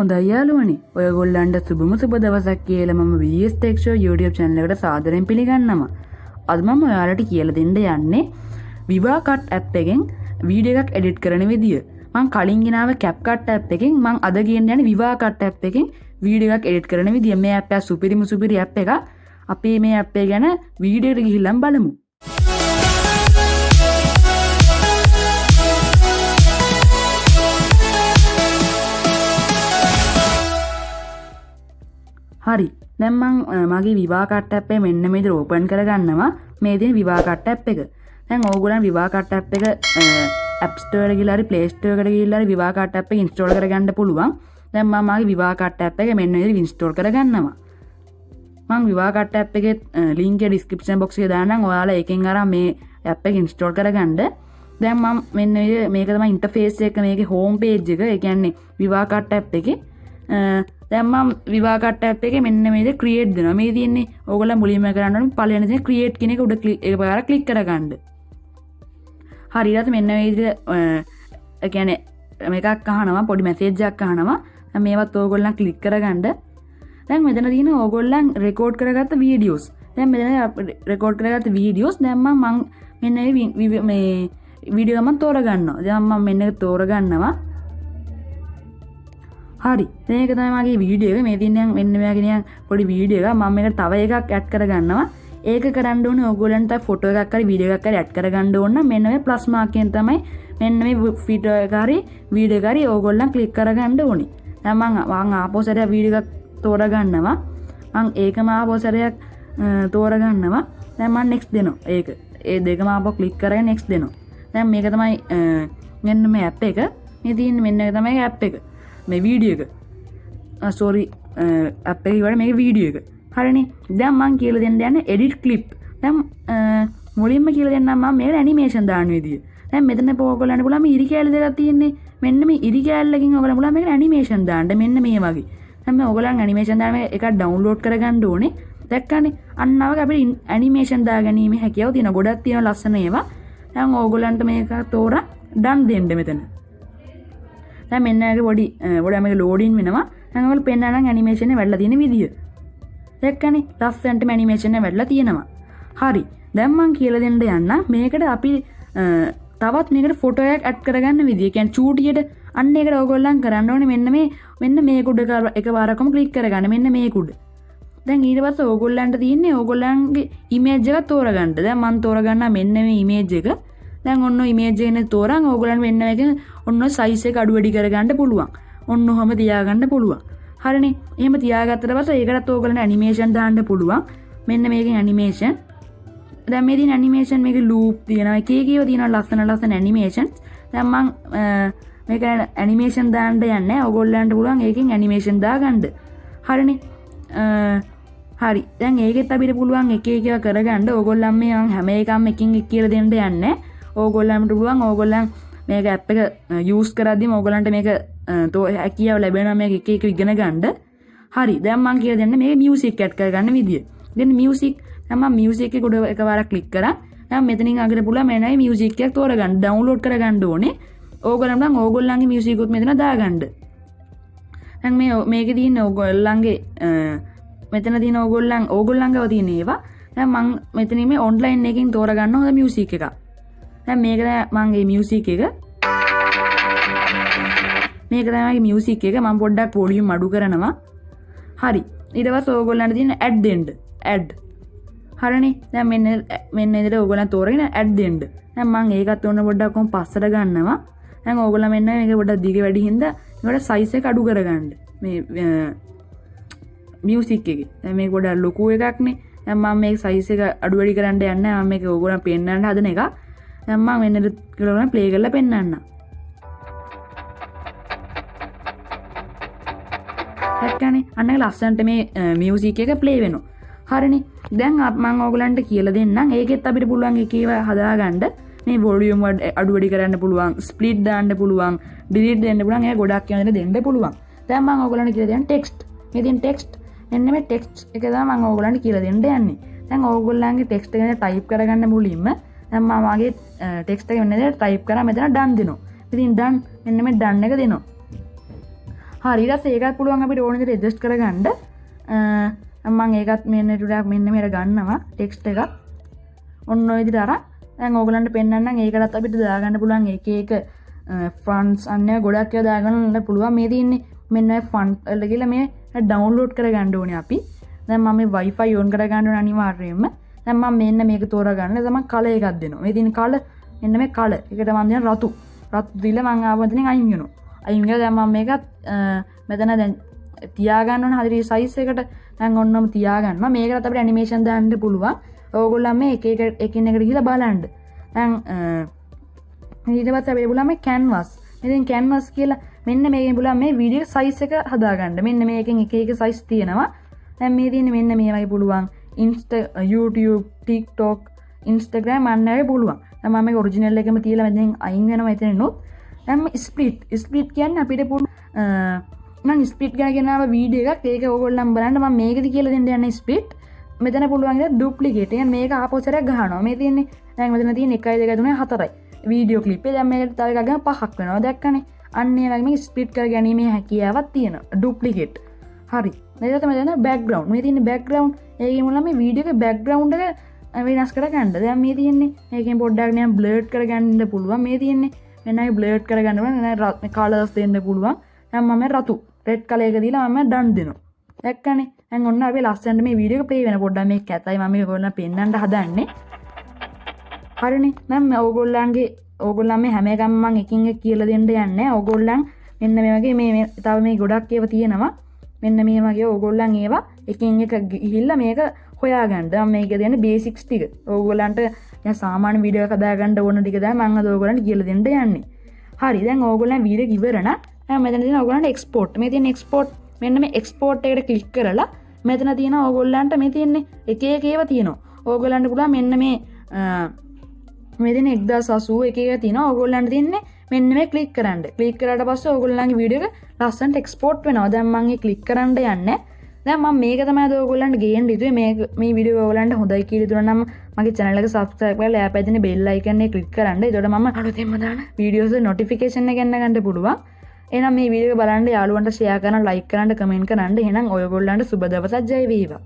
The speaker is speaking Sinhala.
හොඳයි යාළුවනේ. ඔයගොල්ලන්ට සුබම සුබ දවසක් කියලා මම VS Tech Show YouTube channel එකට සාදරයෙන් පිළිගන්නවා. අද මම ඔයාලට කියලා දෙන්න යන්නේ Vivacut app එකෙන් වීඩියෝ එකක් edit කරන විදිය. මම කලින් ගෙනාව CapCut app එකෙන් මම අද කියන්න යන්නේ Vivacut app එකෙන් වීඩියෝ එකක් edit කරන විදිය. මේ app එක සුපිරි app එකක්. අපි මේ app එක ගැන වීඩියෝ එකට ගිහිල්ලා බලමු. හරි දැන් මම මගේ Vivacut app එක මෙන්න මේක ඕපන් කරගන්නවා. මේ තියෙන Vivacut app එක. දැන් ඕගොල්ලන් Vivacut app එක App Store එකට ගිහලා හරි Play Store එකට ගිහලා හරි Vivacut app එක install කරගන්න පුළුවන්. දැන් මම මගේ Vivacut app එක මෙන්න මේක install කරගන්නවා. මම Vivacut app එකේ link එක description box එකේ දාන්නම්. ඔයාලා එකෙන් අරන් මේ app එක install කරගන්න. දැන් මම මෙන්න මේක තමයි interface එක, මේකේ home page එක. ඒ කියන්නේ Vivacut app එකේ දැන් මම Vivacut app එකේ මෙන්න මේක create දෙනවා. මේ තියෙන්නේ ඕගොල්ලෝ මුලින්ම කරන්න ඕනේ පළවෙනි දේ create කියන එක උඩ එකපාරක් click කරගන්න. හරියට මෙන්න මේ විදිහට ඒ කියන්නේ මේකක් අහනවා, පොඩි message එකක් අහනවා. දැන් මේවත් ඕගොල්ලන් click කරගන්න. දැන් මෙතන තියෙන ඕගොල්ලන් record කරගත්ත videos. දැන් මෙතන record කරගත්ත videos දැන් මම මෙන්න මේ වීඩියෝ එක මම තෝරගන්නවා. දැන් මම මෙන්න එක තෝරගන්නවා. හරි මේක තමයි මගේ වීඩියෝ එක. මේ තියෙන මෙන්න මෙයාගෙන පොඩි වීඩියෝ එකක්. මම මේකට තව එකක් ඇඩ් කරගන්නවා. ඒක කරන්න ඕනේ ඕගොල්ලන්ට ෆොටෝ එකක් හරි වීඩියෝ එකක් හරි ඇඩ් කරගන්න ඕන නම් මෙන්න මේ ප්ලස් මාක් එකෙන් තමයි මෙන්න මේ ෆීඩෝ එක හරි වීඩියෝ එක හරි ඕගොල්ලන් ක්ලික් කරගන්න ඕනේ. දැන් මම ආපහු සැරයක් වීඩියෝ එකක් තෝරගන්නවා. මම ඒකම ආපහු සැරයක් තෝරගන්නවා. දැන් මම next දෙනවා. ඒක ඒ දෙකම ආපහු ක්ලික් කරගෙන next දෙනවා. දැන් මේක තමයි මෙන්න මේ app එක. මේ තියෙන්නේ මෙන්න එක තමයි app එක. මේ වීඩියෝ එක sorry app එක ඉවර මේක වීඩියෝ එක. හරිනේ. දැන් මම කියලා දෙන්න යන්නේ edit clip. දැන් මුලින්ම කියලා දෙන්නම් මම මේකට animation දාන්න විදිය. දැන් මෙතන ඕගොල්ලන්ට පුළුවන් මේ ඉරි කෑල්ල දෙකක් තියෙන්නේ. මෙන්න මේ ඉරි කෑල්ලකින් ඔයගොල්ලන් පුළුවන් මේකට animation දාන්න. මෙන්න මේ වගේ. දැන් මේ ඔයගොල්ලන් animation දාන මේ එකක් download කරගන්න ඕනේ. දැක්කනේ. අන්න වගේ අපිට animation දාගැනීමේ හැකියාව තියෙනවා. ගොඩක් තියෙනවා ලස්සන ඒවා. දැන් ඕගොල්ලන්ට මේක තෝරා done දෙන්න මෙතන. දැන් මෙන්න එක පොඩි මේක loading වෙනවා. දැන් ඔයගොල්ලෝ පෙන්නනම් animation එක වැඩිලා තියෙන විදිය. දැක්කනේ ලස්සනටම animation එක වැඩිලා තියෙනවා. හරි. දැන් මම කියලා දෙන්න යන්න මේකට අපි තවත් මේකට ෆොටෝ එකක් ඇඩ් කරගන්න විදිය. කියන්නේ චූටියට අන්න ඒකට ඔයගොල්ලන් කරන්න ඕනේ මෙන්න මේ කුඩ එකපාරකම ක්ලික් කරගන්න. මෙන්න මේ කුඩ. දැන් ඊට පස්සේ ඕගොල්ලන්ට තියෙන්නේ ඕගොල්ලන්ගේ ඉමේජ් එක තෝරගන්න. දැන් මම තෝරගන්නා මෙන්න මේ ඉමේජ් එක. දැන් ඔන්න ඉමේජ් එකනේ තෝරන් ඕගොල්ලන් මෙන්න මේක ඔන්න size එක අඩු වැඩි කරගන්න පුළුවන්. ඔන්න ඔහම තියාගන්න පුළුවන්. හරිනේ. එහෙම තියාගත්තට පස්සේ ඒකටත් ඕගොල්ලන් animation දාන්න පුළුවන්. මෙන්න මේකෙන් animation. දැන් මේ තියෙන animation මේකේ loop තියෙනවා. එක එකව තියෙනවා ලස්සන animation. දැන් මම මේක animation දාන්න යන්නේ. ඕගොල්ලන්ට පුළුවන් ඒකෙන් animation දාගන්න. හරිනේ. හරි. දැන් ඒකෙත් අපිට පුළුවන් එක එකව කරගන්න. ඕගොල්ලන් මේ හැම එකම එකින් එක කියලා දෙන්න යන්නේ. ඕගොල්ලන්ට පුළුවන් ඕගොල්ලන් මේක app එක use කරද්දිම ඕගොල්ලන්ට මේක හැකියාව ලැබෙනවා මේක එක එක ඉගෙන ගන්න. හරි. දැන් මම කියලා දෙන්න මේක music add කරගන්න විදිය. දැන් music දැන් මම music එක උඩ එකපාරක් click කරා. දැන් මෙතනින් අගට පුළුවන් මෙන්නයි music එකක් තෝරගන්න. download කරගන්න ඕනේ. ඕගොල්ලන් නම් ඕගොල්ලන්ගේ music උත් මෙතන දාගන්න. දැන් මේකේ තියෙන ඕගොල්ලන්ගේ මෙතන තියෙන ඕගොල්ලන්ගව තියෙන ඒවා. දැන් මම මෙතනින් මේ online එකකින් තෝරගන්න ඕන music එක. දැන් මේක මගේ music එක. මේක තමයි මගේ music එක. මම පොඩ්ඩක් volume අඩු කරනවා. හරි. ඊට පස්සේ ඕගොල්ලන්ට තියෙන add දෙන්න. add. හරිනේ. දැන් මෙන්න ඉතින් ඕගොල්ලන් තෝරගෙන add දෙන්න. දැන් මම ඒකත් ඔන්න පොඩ්ඩක් කොහොම පස්සට ගන්නවා. දැන් ඕගොල්ලන් මෙන්න මේක පොඩ්ඩක් දිග වැඩි හින්දා ඒකට size එක අඩු කරගන්න. මේ music එකේ. දැන් මේක පොඩ්ඩක් ලොකු එකක්නේ. දැන් මම මේක size එක අඩු වැඩි කරන්න යන්නේ. මම මේක ඕගොල්ලන් පෙන්නන්න හදන එක. දැන් මම මෙන්න කියලා play කරලා පෙන්නන්න. දැක්කනේ අන්න ලස්සනට මේ මියුසික් එක ප්ලේ වෙනවා. හරිනේ. දැන් මම ඕගලන්ට කියලා දෙන්නම්. ඒකෙත් අපිට පුළුවන් එකේව හදාගන්න. මේ වොලියුම් අඩු වැඩි කරන්න පුළුවන්, ස්ප්ලිට් දාන්න පුළුවන්, ඩිලීට් දෙන්න පුළුවන්. ඒක ගොඩක් යන දෙන්න පුළුවන්. දැන් මම ඕගලන්ට කියලා දෙන්න ටෙක්ස්ට්. මේ තියෙන ටෙක්ස්ට් මෙන්න මේ ටෙක්ස්ට් එක තමයි මම ඕගලන්ට කියලා දෙන්න යන්නේ. දැන් ඕගොල්ලන්ගේ ටෙක්ස්ට් එක ටයිප් කරගන්න මුලින්ම දැන් මම මගේ ටෙක්ස්ට් එක මෙන්න ටයිප් කරා මෙතන done දෙනවා. ඉතින් done මෙන්න මේ done එක දෙනවා. හරි ඊට පස්සේ ඒකත් පුළුවන් අපිට ඕන විදිහට ඇඩ්ජස්ට් කරගන්න. මම ඒකත් මෙන්න ටිකක් මෙන්න මෙහෙට ගන්නවා ටෙක්ස්ට් එකක්. ඔන්න ඔය විදිහට අරන් දැන් ඕගලන්ට පෙන්නන්නම් ඒකටත් අපිට දාගන්න පුළුවන් එක එක ෆන්ට්ස් අන්න ගොඩක් ඒවා දාගන්න පුළුවන්. මේ තියෙන්නේ මෙන්න ඔය ෆන්ට් වල කියලා මේ ඩවුන්ලෝඩ් කරගන්න ඕනේ අපි. දැන් මම මේ Wi-Fi on කරගන්න ඕනේ අනිවාර්යයෙන්ම. දැන් මම මෙන්න මේක තෝරගන්න. දැන් මම කලර් එකක් දෙනවා. මේ තියෙන කලර් මෙන්න මේ කලර්. ඒකට මම දෙන රතු. රතු දීලා මම ආවදින් අයින් වෙනවා. අයින් වෙලා දැන් මම මේකත් මෙතන දැන් තියාගන්න ඕන හරිය සයිස් එකට දැන් ඔන්නම තියාගන්නවා. මේකට අපිට ඇනිමේෂන් දාන්න පුළුවන්. ඕගොල්ලෝ මේ එක එක එකින් එකට ගිහලා බලන්න. දැන් ඊට පස්සේ අපි බලමු canvas. ඉතින් canvas කියලා මෙන්න මේකෙන් බලමු මේ වීඩියෝ සයිස් එක හදාගන්න. මෙන්න මේකෙන් එක එක සයිස් තියෙනවා. දැන් මේ තියෙන්නේ මෙන්න මේ වගේ පුළුවන්. YouTube, TikTok, Instagram අන්නරේ පුළුවන්. දැන් මම මේක ඔරිජිනල් එකම තියලා මෙතෙන් අයින් වෙනවා එතනනොත්. දැන් ස්ප්ලිට් කියන්නේ අපිට මම ස්ප්ලිට් ගැන ගෙනාව වීඩියෝ එකක්. ඒක ඕගොල්ලන් බලන්න මම මේකද කියලා දෙන්න යන්නේ ස්ප්ලිට්. මෙතන පුළුවන් ඉතින් ඩුප්ලිකේට්. يعني මේක ආපහු සැරයක් ගහනවා. මේ තියෙන්නේ දැන් මෙතන තියෙන 1 2 3 4යි. වීඩියෝ ක්ලිප් එක දැන් මේකට තව එකක් ගන්න 5ක් වෙනවා. දැක්කනේ. අන්න ඒ වගේ මේක ස්ප්ලිට් කර ගැනීමේ හැකියාවක් තියෙනවා. ඩුප්ලිකේට්. හරි. ඊට තමයි දැන් බෑග්ග්‍රවුන්ඩ්. මේ තියෙන්නේ බෑග්ග්‍රවුන්ඩ්. ඒකේ මුල මේ වීඩියෝ එකේ බෑග්ග්‍රවුන්ඩ් එක වෙනස් කරගන්න. දැන් මේ තියෙන්නේ මේකෙන් පොඩ්ඩක් නිකන් බ්ලර්ඩ් කරගන්න පුළුවන්. මේ තියෙන්නේ මෙන්නයි බ්ලර්ඩ් කරගන්න පුළුවන්. මේ කලර්ස් දෙන්න පුළුවන්. දැන් මම රතු රෙඩ් කලර් එක දීලා මම ඩන් දෙනවා. දැක්කනේ. දැන් ඔන්න අපි ලස්සනට මේ වීඩියෝ එක ප්ලේ වෙන පොඩ්ඩක් මේක කැතයි මම මේක ඔයගොල්ලන්ට පෙන්නන්න හදන්නේ. හරිනේ. දැන් ඕගොල්ලන් මේ හැම එකම මම එකින් එක කියලා දෙන්න යන්නේ. ඕගොල්ලන් මෙන්න මේ වගේ මේ තව මේ ගොඩක් ඒවා තියෙනවා. මෙන්න මේ වගේ ඕගොල්ලන් ඒවා එකින් එක ගිහිල්ලා මේක හොයාගන්න. දැන් මේක දෙන්නේ බේසික්ස් ටික. ඕගොල්ලන්ට දැන් සාමාන්‍ය වීඩියෝ එක හදාගන්න ඕන ටික තමයි මම අද ඕගොල්ලන්ට කියලා දෙන්න යන්නේ. හරි. දැන් ඕගොල්ලන් වීඩියෝ ඉවර නම් දැන් මෙතන තියෙන ඕගොල්ලන්ට එක්ස්පෝර්ට්. මේ තියෙන එක්ස්පෝර්ට් මෙන්න මේ එක්ස්පෝර්ට් එකට ක්ලික් කරලා මෙතන තියෙන ඕගොල්ලන්ට මේ තියෙන්නේ එක එක ඒවා තියෙනවා. ඕගොල්ලන්ට පුළුවන් මෙන්න මේ තියෙන 1080 එක එක තියෙනවා. ඕගොල්ලන්ට තියෙන්නේ මෙන්න මේ ක්ලික් කරන්න. ක්ලික් කරාට පස්සේ ඕගොල්ලන්ගේ වීඩියෝ එක ලස්සනට එක්ස්පෝර්ට් වෙනවා. දැන් මම මේ ක්ලික් කරන්න යන්නේ. දැන් මම මේක තමයි අද ඕගොල්ලන්ට ගේන්න හිතුවේ. මේ වීඩියෝ ඕගොල්ලන්ට හොඳයි කියලා දුන්නා නම් මගේ channel එක subscribe කරලා එහා පැත්තේ බෙල් icon එක ක්ලික් කරන්න. එතකොට මම අලුතෙන්ම දාන වීඩියෝස් notification එක ගන්න පුළුවන්. එහෙනම් මේ වීඩියෝ එක බලන්න යාළුවන්ට share කරන්න, like කරන්න, comment කරන්න. එහෙනම් ඔයගොල්ලන්ට සුබ දවසක් ජය වේවා.